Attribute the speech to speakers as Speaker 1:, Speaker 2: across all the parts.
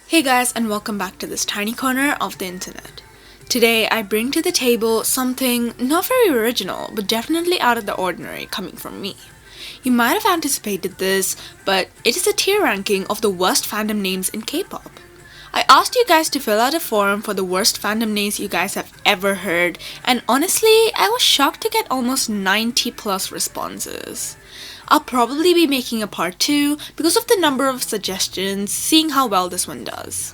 Speaker 1: Hey guys, and welcome back to this tiny corner of the internet. Today I bring to the table something not very original, but definitely out of the ordinary coming from me. You might have anticipated this, but it is a tier ranking of the worst fandom names in K-pop. I asked you guys to fill out a form for the worst fandom names you guys have ever heard, and honestly, I was shocked to get almost 90 plus responses. I'll probably be making a part 2 because of the number of suggestions, seeing how well this one does.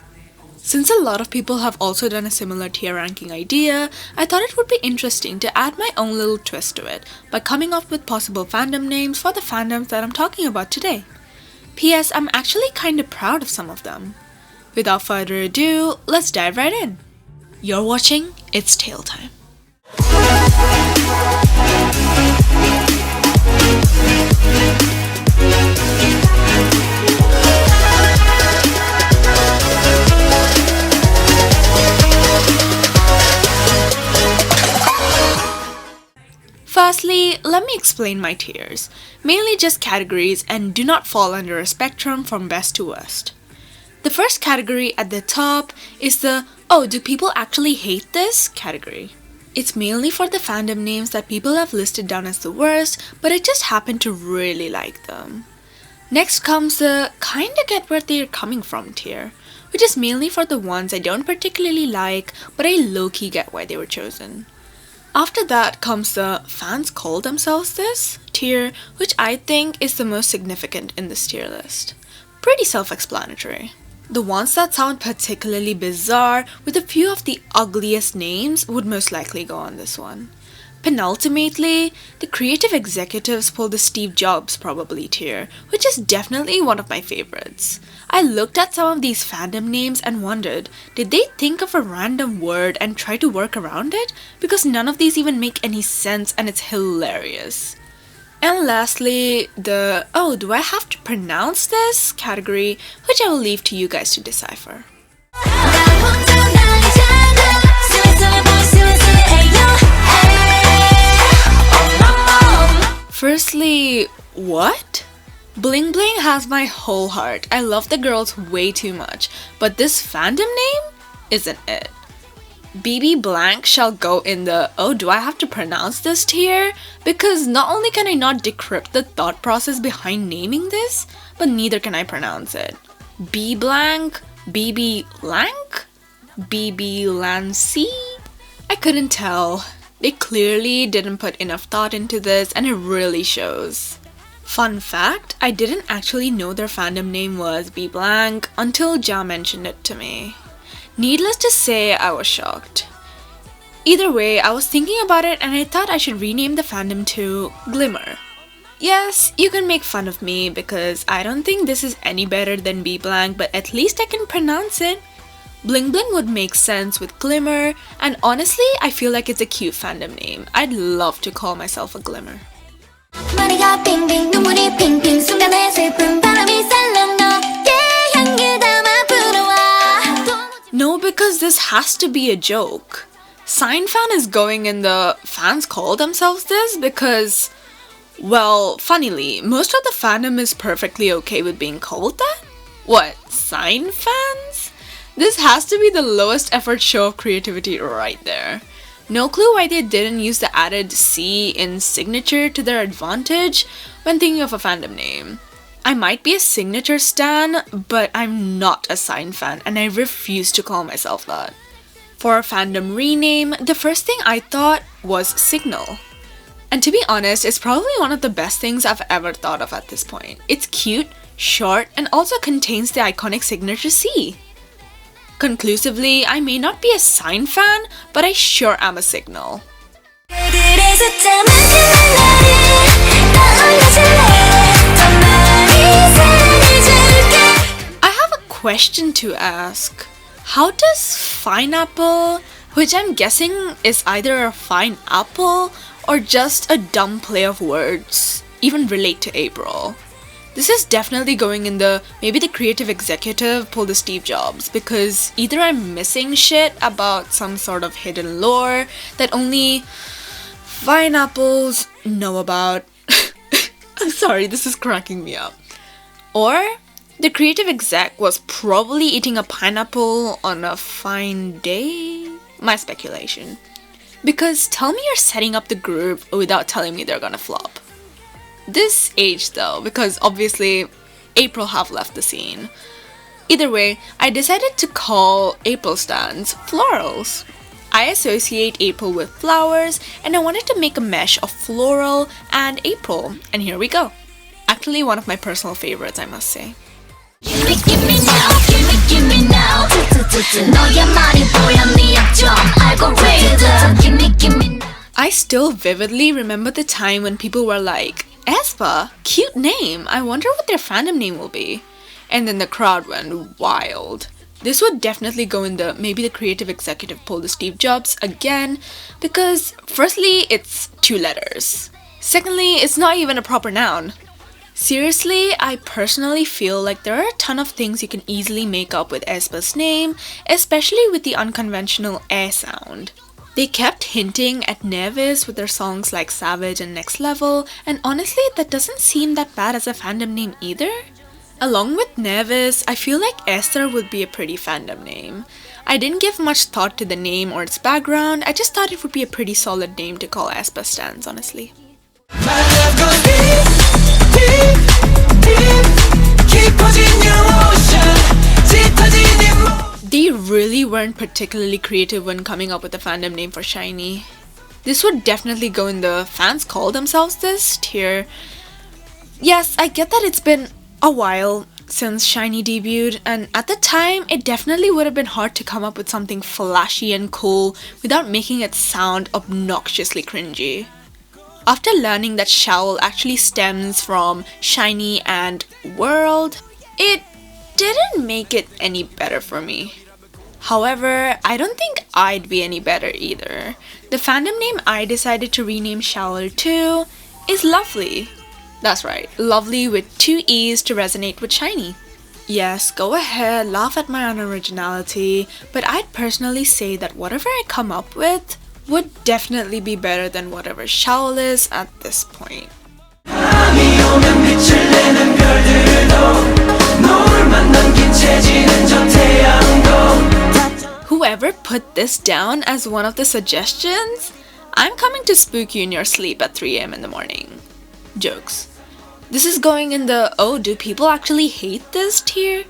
Speaker 1: Since a lot of people have also done a similar tier ranking idea, I thought it would be interesting to add my own little twist to it by coming up with possible fandom names for the fandoms that I'm talking about today. P.S. I'm actually kinda proud of some of them. Without further ado, let's dive right in. You're watching It's Tale Time. Firstly, let me explain my tiers, mainly just categories and do not fall under a spectrum from best to worst. The first category at the top is the "oh, do people actually hate this?" category. It's mainly for the fandom names that people have listed down as the worst, but I just happen to really like them. Next comes the kinda get where they're coming from tier, which is mainly for the ones I don't particularly like, but I low-key get why they were chosen. After that comes the fans call themselves this tier, which I think is the most significant in this tier list. Pretty self-explanatory. The ones that sound particularly bizarre with a few of the ugliest names would most likely go on this one. Penultimately, the creative executives pull the Steve Jobs probably tier, which is definitely one of my favorites. I looked at some of these fandom names and wondered, did they think of a random word and try to work around it? Because none of these even make any sense and it's hilarious. And lastly, the "oh, do I have to pronounce this?" category, which I will leave to you guys to decipher. Firstly, what? Bling Bling has my whole heart. I love the girls way too much, but this fandom name isn't it. BB Blank shall go in the "oh, do I have to pronounce this" tier, because not only can I not decrypt the thought process behind naming this, but neither can I pronounce it. B Blank? BB Blank? BB Lancy? I couldn't tell. They clearly didn't put enough thought into this and it really shows. Fun fact, I didn't actually know their fandom name was B Blank until Ja mentioned it to me. Needless to say, I was shocked. Either way, I was thinking about it and I thought I should rename the fandom to Glimmer. Yes, you can make fun of me because I don't think this is any better than B Blank, but at least I can pronounce it. Bling Bling would make sense with Glimmer, and honestly, I feel like it's a cute fandom name. I'd love to call myself a Glimmer. No, because this has to be a joke. Seinfan is going in the fans call themselves this because, well, funnily, most of the fandom is perfectly okay with being called that? What, Seinfans? This has to be the lowest effort show of creativity right there. No clue why they didn't use the added C in signature to their advantage when thinking of a fandom name. I might be a signature stan, but I'm not a Sign fan and I refuse to call myself that. For a fandom rename, the first thing I thought was Signal. And to be honest, it's probably one of the best things I've ever thought of at this point. It's cute, short, and also contains the iconic signature C. Conclusively, I may not be a Sign fan, but I sure am a Signal. I have a question to ask. How does Fineapple, which I'm guessing is either a fine apple or just a dumb play of words, even relate to April? This is definitely going in the maybe the creative executive pulled the Steve Jobs, because either I'm missing shit about some sort of hidden lore that only Fineapples know about. I'm sorry, this is cracking me up. Or The creative exec was probably eating a pineapple on a fine day. My speculation. Because tell me you're setting up the group without telling me they're gonna flop. This aged though, because obviously April have left the scene. Either way, I decided to call April stands florals. I associate April with flowers, and I wanted to make a mesh of floral and April, and here we go. Actually, one of my personal favorites, I must say.
Speaker 2: Gimme now, gimme now. 너의 말이 보여 네 약점 algorithm. Gimme now.
Speaker 1: I still vividly remember the time when people were like, aespa, cute name, I wonder what their fandom name will be. And then the crowd went wild. This would definitely go in the maybe the creative executive pulled the Steve Jobs again, because firstly, it's 2 letters. Secondly, it's not even a proper noun. Seriously, I personally feel like there are a ton of things you can easily make up with aespa's name, especially with the unconventional air sound. They kept hinting at Nevis with their songs like Savage and Next Level, and honestly, that doesn't seem that bad as a fandom name either. Along with Nevis, I feel like Esther would be a pretty fandom name. I didn't give much thought to the name or its background, I just thought it would be a pretty solid name to call aespa stans, honestly. They really weren't particularly creative when coming up with a fandom name for SHINee. This would definitely go in the fans call themselves this tier. Yes, I get that it's been a while since SHINee debuted, and at the time, it definitely would have been hard to come up with something flashy and cool without making it sound obnoxiously cringy. After learning that Showl actually stems from SHINee and world, it didn't make it any better for me. However, I don't think I'd be any better either. The fandom name I decided to rename Showl to is Lovely. That's right, Lovely with 2 E's to resonate with SHINee. Yes, go ahead, laugh at my unoriginality, but I'd personally say that whatever I come up with would definitely be better than whatever Showl is at this point. Whoever put this down as one of the suggestions, I'm coming to spook you in your sleep at 3 a.m. in the morning. Jokes. This is going in the, oh, do people actually hate this tier?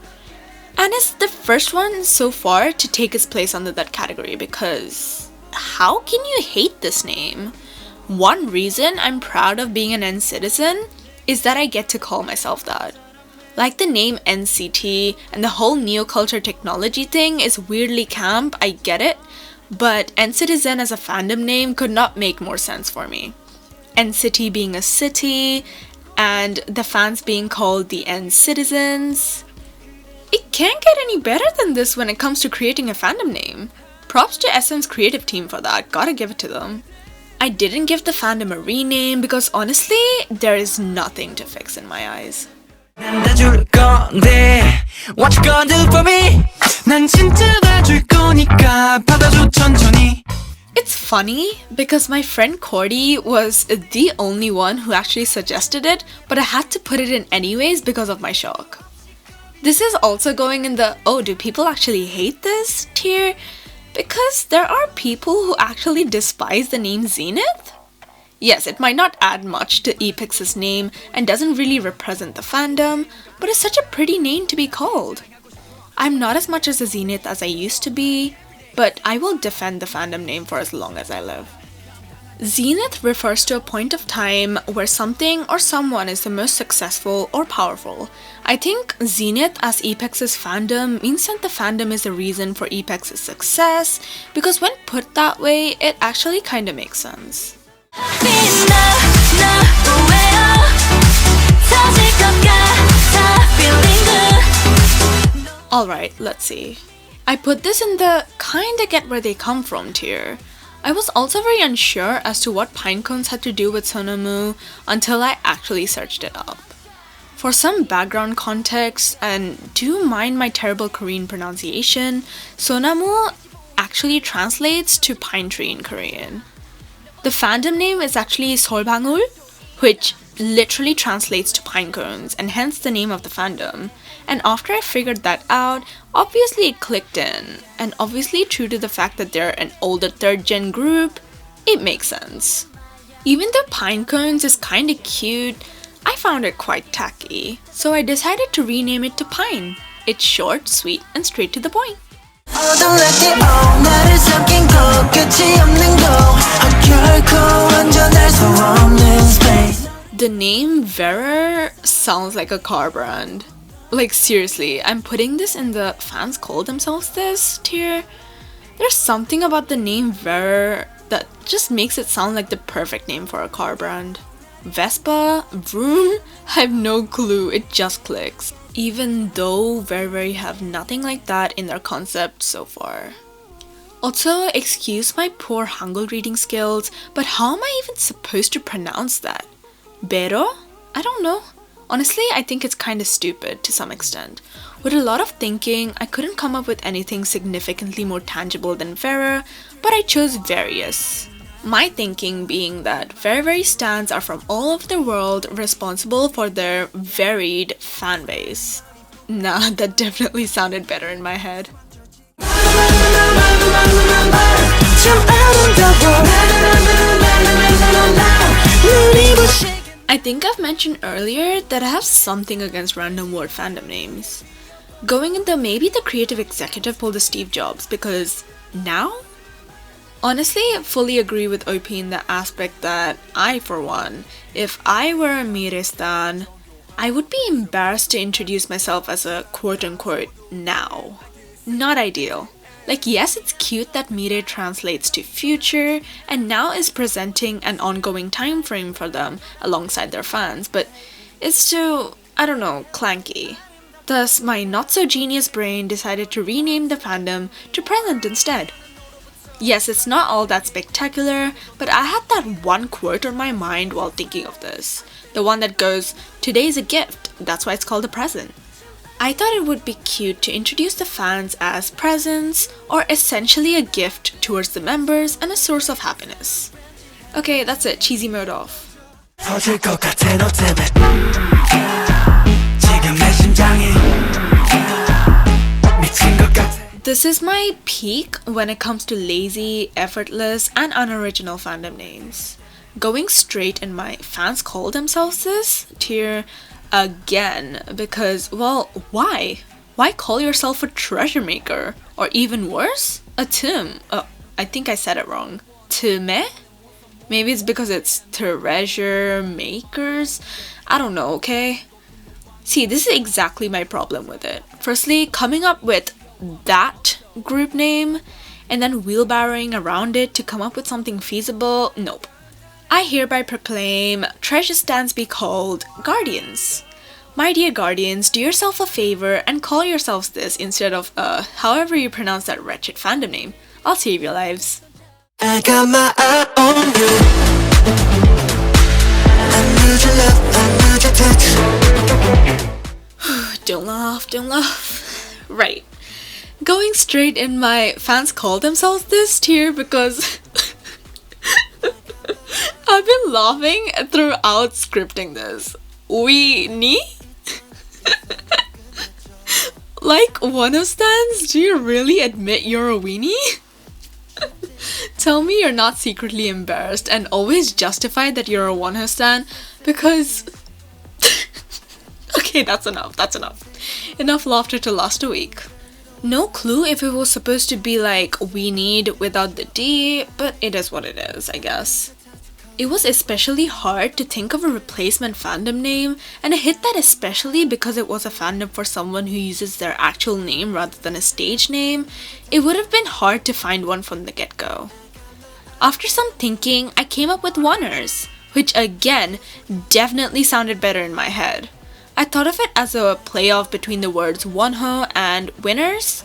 Speaker 1: And it's the first one so far to take its place under that category because how can you hate this name? One reason I'm proud of being an N-citizen is that I get to call myself that. Like the name NCT and the whole neoculture technology thing is weirdly camp, I get it, but N-citizen as a fandom name could not make more sense for me. N-city being a city, and the fans being called the N-citizens. It can't get any better than this when it comes to creating a fandom name. Props to SM's creative team for that, gotta give it to them. I didn't give the fandom a rename because honestly, there is nothing to fix in my eyes.
Speaker 3: What you gonna do for me? 난 진짜 다 줄 거니까 받아줘 천천히.
Speaker 1: It's funny because my friend Cordy was the only one who actually suggested it, but I had to put it in anyways because of my shock. This is also going in the, oh, do people actually hate this tier? Because there are people who actually despise the name Zenith. Yes, it might not add much to Epix's name and doesn't really represent the fandom, but it's such a pretty name to be called. I'm not as much as a Zenith as I used to be, but I will defend the fandom name for as long as I live. Zenith refers to a point of time where something or someone is the most successful or powerful. I think Zenith as Epix's fandom means that the fandom is the reason for Epix's success, because when put that way, it actually kinda makes sense. Alright, let's see. I put this in the kinda get where they come from tier. I was also very unsure as to what pinecones had to do with Sonamu until I actually searched it up. For some background context, and do mind my terrible Korean pronunciation, Sonamu actually translates to pine tree in Korean. The fandom name is actually Solbangul, which literally translates to pine cones and hence the name of the fandom. And after I figured that out, obviously it clicked in. And obviously, true to the fact that they're an older third gen group, it makes sense. Even though Pinecones is kinda cute, I found it quite tacky. So I decided to rename it to Pine. It's short, sweet, and straight to the point. The name Verer sounds like a car brand. Like seriously, I'm putting this in the fans call themselves this tier. There's something about the name Verer that just makes it sound like the perfect name for a car brand. Vespa? Vroom? I have no clue, it just clicks. Even though Very have nothing like that in their concept so far. Also, excuse my poor Hangul reading skills, but how am I even supposed to pronounce that? Bero? I don't know. Honestly, I think it's kinda stupid to some extent. With a lot of thinking, I couldn't come up with anything significantly more tangible than Vera, but I chose various. My thinking being that very stans are from all over the world responsible for their varied fan base. Nah, that definitely sounded better in my head. I think I've mentioned earlier that I have something against random word fandom names. Going into maybe the creative executive pulled a Steve Jobs because now? Honestly, I fully agree with OP in the aspect that I, for one, if I were a Mire stan, I would be embarrassed to introduce myself as a quote-unquote now. Not ideal. Like, yes, it's cute that Mire translates to future and now is presenting an ongoing time frame for them alongside their fans, but it's too, I don't know, clanky. Thus, my not-so-genius brain decided to rename the fandom to present instead. Yes, it's not all that spectacular, but I had that one quote on my mind while thinking of this. The one that goes, "Today's a gift, that's why it's called a present." I thought it would be cute to introduce the fans as presents, or essentially a gift towards the members and a source of happiness. Okay, that's it, cheesy mode off. This is my peak when it comes to lazy, effortless, and unoriginal fandom names. Going straight in my fans call themselves this tier again because, well, why? Why call yourself a treasure maker? Or even worse, a Tim. I think I said it wrong. Time? Maybe it's because it's treasure makers? I don't know, okay? See, this is exactly my problem with it. Firstly, coming up with that group name and then wheelbarrowing around it to come up with something feasible, nope. I hereby proclaim treasure stands be called Guardians. My dear Guardians, do yourself a favor and call yourselves this instead of however you pronounce that wretched fandom name. I'll save your lives.
Speaker 3: I got my eye on you. I need your love, I need your touch.
Speaker 1: Don't laugh. Right. Going straight in, my fans call themselves this tier because I've been laughing throughout scripting this. Weenie? Like Wano stans, do you really admit you're a weenie? Tell me you're not secretly embarrassed and always justify that you're a Wano stan because... Okay, that's enough. Enough laughter to last a week. No clue if it was supposed to be like we need without the D, but it is what it is, I guess. It was especially hard to think of a replacement fandom name, and I hit that especially because it was a fandom for someone who uses their actual name rather than a stage name. It would have been hard to find one from the get-go. After some thinking, I came up with Woners, which again, definitely sounded better in my head. I thought of it as a play-off between the words wonho and winners,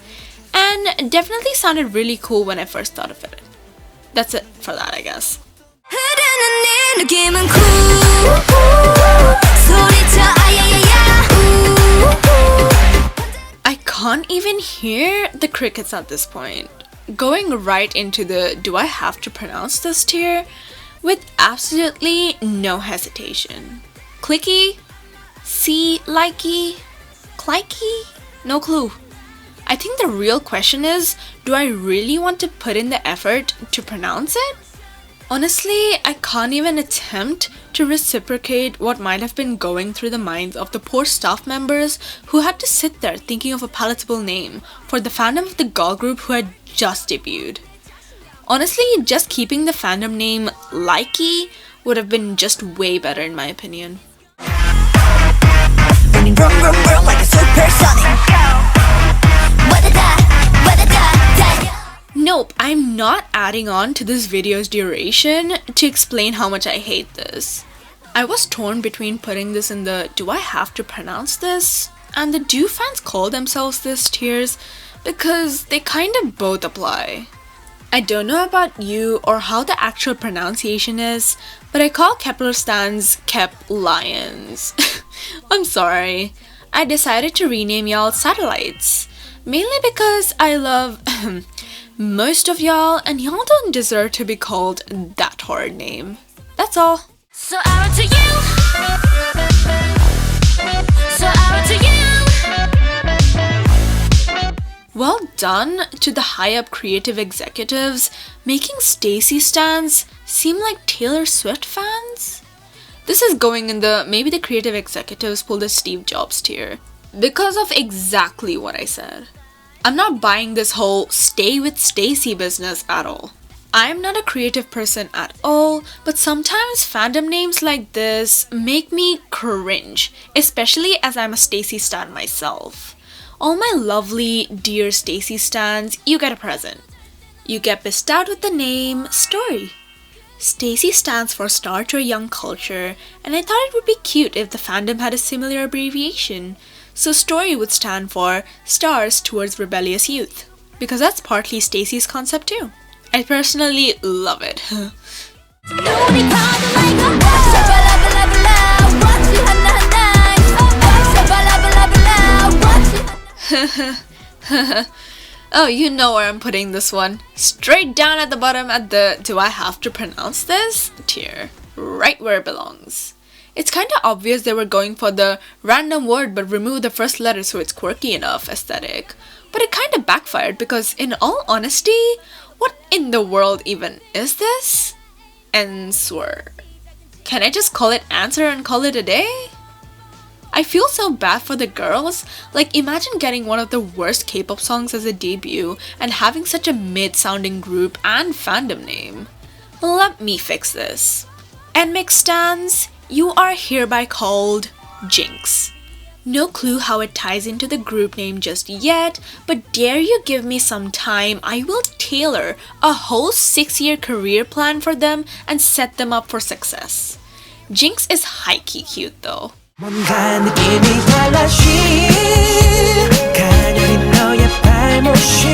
Speaker 1: and definitely sounded really cool when I first thought of it. That's it for that, I guess. I can't even hear the crickets at this point. Going right into the do I have to pronounce this tier with absolutely no hesitation. Clicky, see, likey, Klike? No clue. I think the real question is, do I really want to put in the effort to pronounce it? Honestly, I can't even attempt to reciprocate what might have been going through the minds of the poor staff members who had to sit there thinking of a palatable name for the fandom of the girl group who had just debuted. Honestly, just keeping the fandom name Likey would have been just way better in my opinion.
Speaker 2: Running vroom vroom vroom like a supersonic.
Speaker 1: Nope, I'm not adding on to this video's duration to explain how much I hate this. I was torn between putting this in the do I have to pronounce this and the do fans call themselves this tiers because they kind of both apply. I don't know about you or how the actual pronunciation is, but I call Kepler stans Kep Lions. I'm sorry. I decided to rename y'all Satellites, mainly because I love most of y'all and y'all don't deserve to be called that horrid name. That's all.
Speaker 2: So out to you. So out to you.
Speaker 1: Well done to the high-up creative executives making Stacey stans seem like Taylor Swift fans. This is going in the maybe the creative executives pulled a Steve Jobs tier because of exactly what I said. I'm not buying this whole stay with Stacey business at all. I'm not a creative person at all, but sometimes fandom names like this make me cringe, especially as I'm a Stacey stan myself. All my lovely dear Stacey stans, you get a present. You get bestowed with the name Story. Stacey stands for Star to a Young Culture, and I thought it would be cute if the fandom had a similar abbreviation. So Story would stand for Stars Towards Rebellious Youth, because that's partly Stacey's concept too. I personally love it. Oh, you know where I'm putting this one. Straight down at the bottom at the do I have to pronounce this tier. Right where it belongs. It's kinda obvious they were going for the random word but remove the first letter so it's quirky enough aesthetic. But it kinda backfired because in all honesty, what in the world even is this? Answer. Can I just call it Answer and call it a day? I feel so bad for the girls. Like, imagine getting one of the worst K-pop songs as a debut and having such a mid-sounding group and fandom name. Let me fix this. NMIXX stans, you are hereby called Jinx. No clue how it ties into the group name just yet, but dare you give me some time, I will tailor a whole 6-year career plan for them and set them up for success. Jinx is high-key cute though.
Speaker 3: 뭔가 느낌이 달라진 가녀린 너의 발못이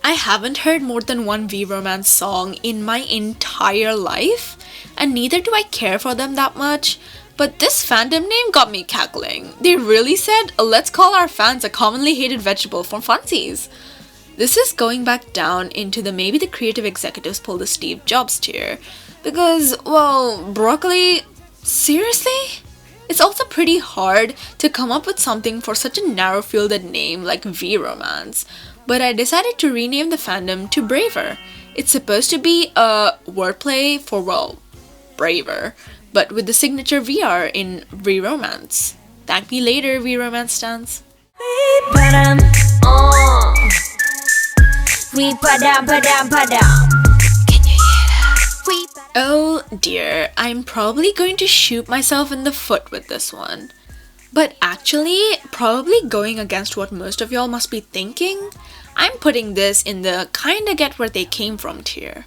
Speaker 1: I haven't heard more than one V-Romance song in my entire life, and neither do I care for them that much, but this fandom name got me cackling. They really said, let's call our fans a commonly hated vegetable for funsies. This is going back down into the maybe the creative executives pulled the Steve Jobs tier, because, well, broccoli, seriously? It's also pretty hard to come up with something for such a narrow-fielded name like V-Romance, but I decided to rename the fandom to Braver. It's supposed to be a wordplay for, well, braver, but with the signature VR in V-Romance. Thank me later, V-Romance stans.
Speaker 3: 바람
Speaker 1: Oh dear, I'm probably going to shoot myself in the foot with this one. But actually, probably going against what most of y'all must be thinking, I'm putting this in the kinda get where they came from tier.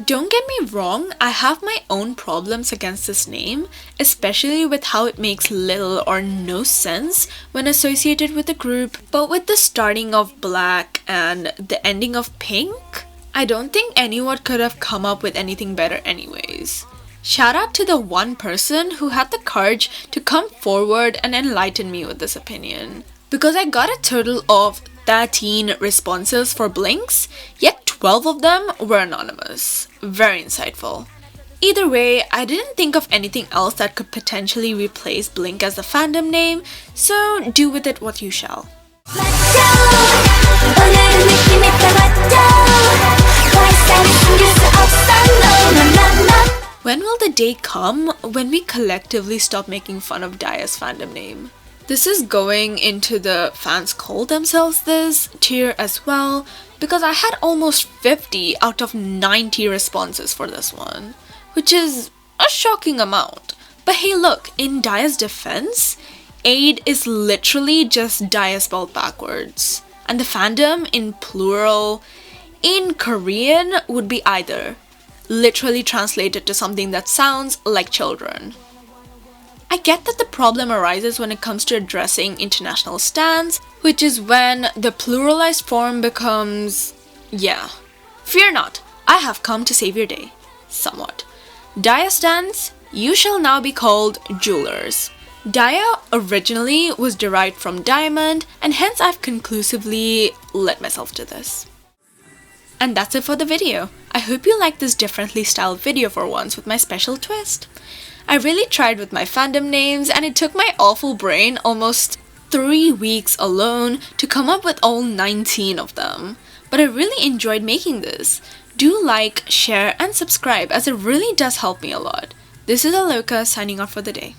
Speaker 1: Don't get me wrong, I have my own problems against this name, especially with how it makes little or no sense when associated with the group, but with the starting of black and the ending of pink, I don't think anyone could have come up with anything better anyways. Shout out to the one person who had the courage to come forward and enlighten me with this opinion. Because I got a total of 13 responses for blinks, yet 12 of them were anonymous. Very insightful. Either way, I didn't think of anything else that could potentially replace Blink as the fandom name, so do with it what you shall. When will the day come when we collectively stop making fun of Daya's fandom name? This is going into the fans call themselves this tier as well, because I had almost 50 out of 90 responses for this one, which is a shocking amount. But hey look, in Daya's defense, Aid is literally just Daya spelled backwards, and the fandom in plural in Korean would be either, literally translated to something that sounds like children. I get that the problem arises when it comes to addressing international stans, which is when the pluralized form becomes, yeah. Fear not, I have come to save your day. Somewhat. Daya stans, you shall now be called jewelers. Daya originally was derived from diamond, and hence I've conclusively led myself to this. And that's it for the video. I hope you like this differently styled video for once with my special twist. I really tried with my fandom names, and it took my awful brain almost 3 weeks alone to come up with all 19 of them. But I really enjoyed making this. Do like, share, and subscribe as it really does help me a lot. This is Aloka signing off for the day.